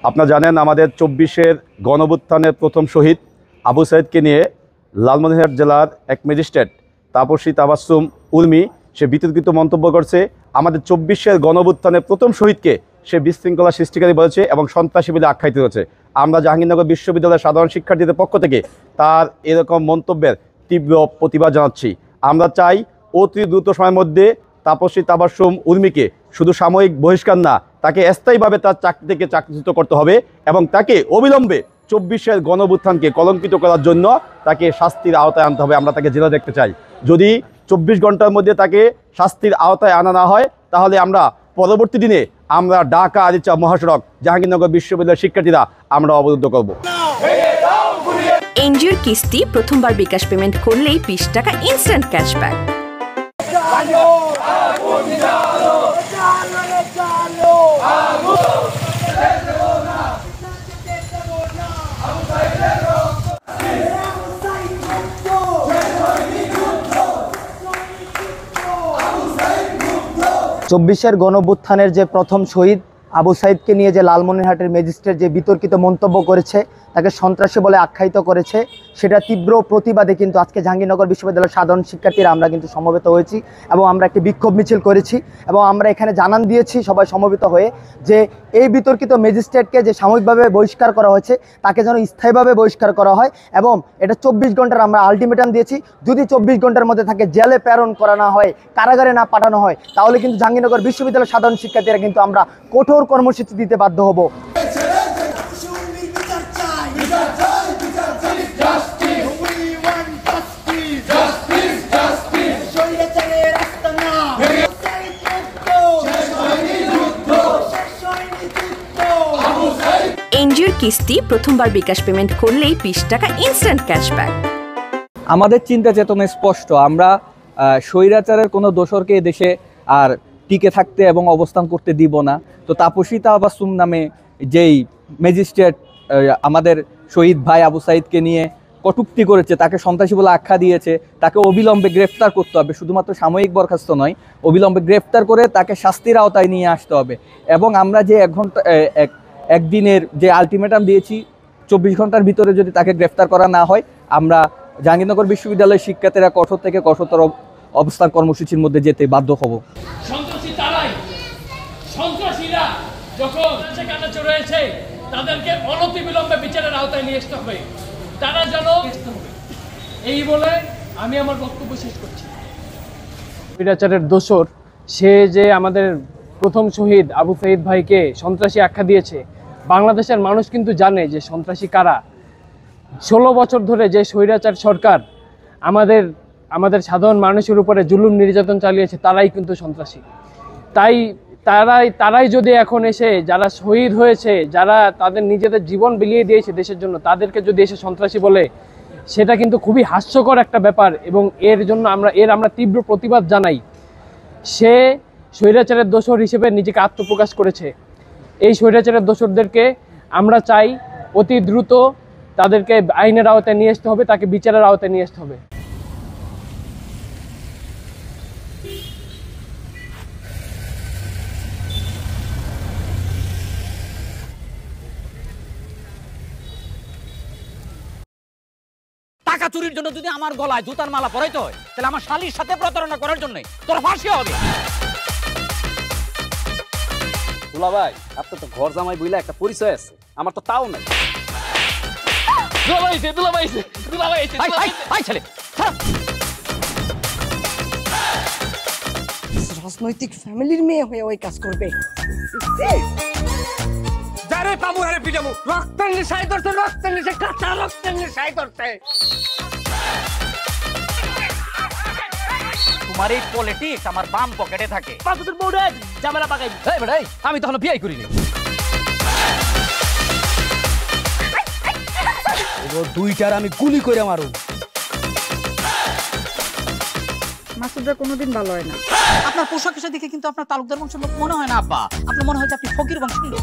আপনারা জানেন আমাদের ২৪-এর গণঅভ্যুত্থানের প্রথম শহীদ আবু সাইদকে নিয়ে লালমনিরহাট জেলার এক ম্যাজিস্ট্রেট তাপসী তাবাসসুম উর্মি সে বিতর্কিত মন্তব্য করছে। আমাদের ২৪-এর গণঅভ্যুত্থানের প্রথম শহীদকে সে বিশৃঙ্খলা সৃষ্টিকারী বলেছে এবং সন্ত্রাসী বলে আখ্যায়িত করেছে। আমরা জাহাঙ্গীরনগর বিশ্ববিদ্যালয়ের সাধারণ শিক্ষার্থীদের পক্ষ থেকে তার এরকম মন্তব্যের তীব্র প্রতিবাদ জানাচ্ছি। আমরা চাই অতি দ্রুত সময়ের মধ্যে তাপসী তাবাসসুম উর্মিকে শুধু সাময়িক বহিষ্কার না, তাকে স্থায়ীভাবে তার চাকরি থেকে চাকরিচ্যুত করতে হবে এবং তাকে অবিলম্বে ২৪-এর গণঅভ্যুত্থানকে কলঙ্কিত করার জন্য তাকে শাস্তির আওতায় আনতে হবে। আমরা তাকে জেলে দেখতে চাই। যদি ২৪ ঘন্টার মধ্যে তাকে শাস্তির আওতায় আনা না হয় তাহলে আমরা পরবর্তী দিনে আমরা ঢাকা আরিচা মহাসড়ক জাহাঙ্গীরনগর বিশ্ববিদ্যালয়ের শিক্ষার্থীরা আমরা অবরুদ্ধ করব। এনজিওর কিস্তি প্রথমবার বিকাশ পেমেন্ট করলেই ২০ টাকা ইনস্ট্যান্ট ক্যাশব্যাক। চব্বিশের গণঅভ্যুত্থানের যে প্রথম শহীদ আবু সাইদকে নিয়ে যে লালমনিরহাটের ম্যাজিস্ট্রেট যে বিতর্কিত মন্তব্য করেছে, তাকে সন্ত্রাসী বলে আখ্যায়িত করেছে, সেটা তীব্র প্রতিবাদে কিন্তু আজকে জাহাঙ্গীরনগর বিশ্ববিদ্যালয়ের সাধারণ শিক্ষার্থীরা আমরা কিন্তু সমবেত হয়েছি এবং আমরা একটি বিক্ষোভ মিছিল করেছি এবং আমরা এখানে জানান দিয়েছি সবাই সমবেত হয়ে যে এই বিতর্কিত ম্যাজিস্ট্রেটকে যে সাময়িকভাবে বহিষ্কার করা হয়েছে তাকে যেন স্থায়ীভাবে বহিষ্কার করা হয় এবং এটা ২৪ ঘন্টার আমরা আলটিমেটাম দিয়েছি। যদি ২৪ ঘন্টার মধ্যে তাকে জেলে প্রেরণ করা না হয়, কারাগারে না পাঠানো হয়, তাহলে কিন্তু জাহাঙ্গীরনগর বিশ্ববিদ্যালয়ের সাধারণ শিক্ষার্থীরা কিন্তু আমরা কঠোর কর্মসূচি দিতে বাধ্য হব। এনজিওর কিস্তি প্রথমবার বিকাশ পেমেন্ট করলেই ২০ টাকা ইনস্ট্যান্ট ক্যাশব্যাক। আমাদের চিন্তা চেতনা স্পষ্ট। আমরা স্বৈরাচারের কোনো দোসরকে এদেশে আর টিকে থাকতে এবং অবস্থান করতে দিব না। তো তাপসী তাবাসসুম নামে যেই ম্যাজিস্ট্রেট আমাদের শহীদ ভাই আবু সাইদকে নিয়ে কটূক্তি করেছে, তাকে সন্ত্রাসী বলে আখ্যা দিয়েছে, তাকে অবিলম্বে গ্রেফতার করতে হবে। শুধুমাত্র সাময়িক বরখাস্ত নয়, অবিলম্বে গ্রেফতার করে তাকে শাস্তির আওতায় নিয়ে আসতে হবে। এবং আমরা যে একদিনের যে আলটিমেটাম দিয়েছি, ২৪ ঘন্টার ভিতরে যদি তাকে গ্রেফতার করা না হয়, আমরা জাহাঙ্গীরনগর বিশ্ববিদ্যালয়ের শিক্ষার্থীরা কঠোর থেকে কঠোরতর অবস্থান কর্মসূচির মধ্যে যেতে বাধ্য হব। সন্ত্রাসীরা যখন সেখানে রয়েছে তাদেরকে অনতিবিলম্বে বিচারের আওতায় নিয়ে আসতে হবে। তারা যেন এই বলে আমি আমার বক্তব্য শেষ করছি। স্বৈরাচারের দোসর সে যে আমাদের প্রথম শহীদ আবু সাইদ ভাইকে সন্ত্রাসী আখ্যা দিয়েছে, বাংলাদেশের মানুষ কিন্তু জানে যে সন্ত্রাসী কারা। ১৬ বছর ধরে যে স্বৈরাচার সরকার আমাদের সাধারণ মানুষের উপরে জুলুম নির্যাতন চালিয়েছে, তারাই কিন্তু সন্ত্রাসী। তারাই যদি এখন এসে যারা শহীদ হয়েছে, যারা তাদের নিজেদের জীবন বিলিয়ে দিয়েছে দেশের জন্য, তাদেরকে যদি এসে সন্ত্রাসী বলে, সেটা কিন্তু খুবই হাস্যকর একটা ব্যাপার এবং এর জন্য আমরা তীব্র প্রতিবাদ জানাই। সে স্বৈরাচারের দোসর হিসেবে নিজেকে আত্মপ্রকাশ করেছে। এই স্বৈরাচারের দোসরদেরকে আমরা চাই অতি দ্রুত তাদেরকে আইনের আওতায় নিয়ে আসতে হবে, তাকে বিচারের আওতায় নিয়ে আসতে হবে। টাকা চুরির জন্য যদি আমার গলায় জুতার মালা পরাইতে হয়, তাহলে আমার শালীর সাথে প্রতারণা করার জন্য তোর ফাঁসি হবে। দুলা ভাই, আপনার তো ঘর জামাই বইলা একটা পরিচয় আছে, আমার তো তাও নাই। রাজনৈতিক ফ্যামিলির মেয়ে হয়ে ওই কাজ করবে। যারে পাবো আরে পিটাবো, রক্তের নেশায় ধরছে, রক্তের নেশায়, কাঁচা রক্তের নেশায় ধরছে। তোমার এই পলিটিক্স আমার বাম পকেটে থাকে। তোর বউরে ঝামেলা পাকাই। এই বেটাই, আমি তখন বিয়ে করিনি। দুইটার আমি গুলি করে মারু। মাসুদরা কোনোদিন ভালো হয় না। আপনার পোশাক আশাক দেখে কিন্তু আপনার তালুকদার বংশের লোক মনে হয় না আব্বা, আপনার মনে হয় যে আপনি ফকির বংশের লোক।